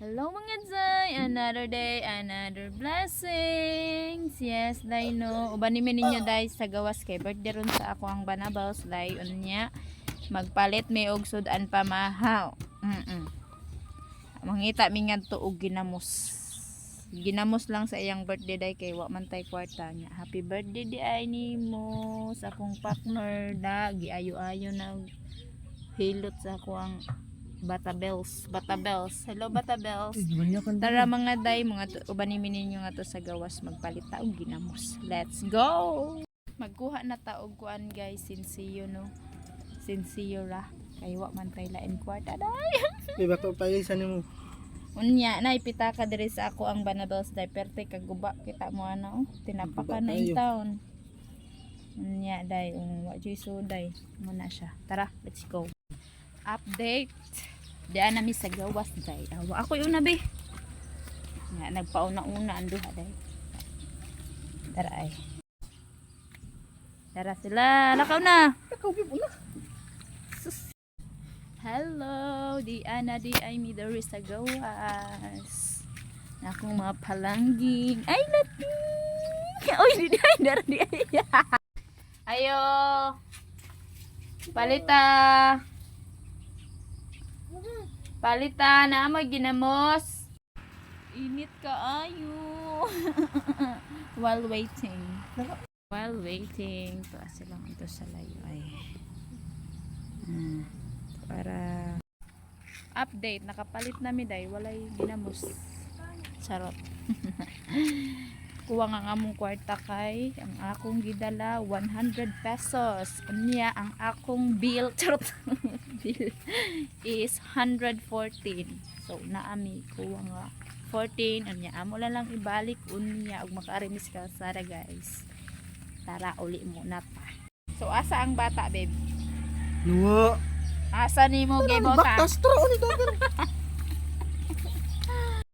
Hello mga Zay! Another day, another blessings! Yes, day no. Ubanimin ninyo day sa gawas kay birthday ron sa ako ang banabals day. Unya, magpalit may og sudan pamahaw. Mangita mi nga og ginamos. Ginamos lang sa iyang birthday day kay wa man tay kwarta niya. Happy birthday di ay nimo sa akong partner da giayo-ayo na hilot sa ako ang Batabels. Hello Batabels. Tara mga day, mga ubanimin ninyo nga to sa gawas magpalit ta og ginamos. Let's go. Magkuha na ta og kuan guys, sinsiyo no. Sinsiyo ra kay wa man tay lain kwarta day. May bato pa yun sa nimo. Unya na ipitaka diri sa ako ang Banabels day perte kag guba kita mo ano, tinapaka na in town. Unya day, wa joy so day. Muna siya. Tara, let's go. Update. Diyan nami sa gawas day. Awa ako una be. Nga nagpauna-una ang duha day. Tara ay. Tara sila. Lakaw na. Ikaw una. Sus. Hello, di ana di ay mi diri sa gawas. Na akong mga palangging. Ay lati. Oy di ay dara di ay. Ayo. Palita. Palita na mo ginamos. Init ka ayo. While waiting. To silang ito sa layo ay. Para update nakapalit na mi day walay ginamos. Charot. Kuha nga among kwarta kay ang akong gidala 100 pesos. Unya ang akong bill charot. Bill is 114. So naami kuha nga 14 unya amo lang ibalik unya og makaarimis ka sara guys. Tara uli mo na ta. So asa ang bata babe? Nuwa. Asa nimo gay bota? Baktas tro ni dagan.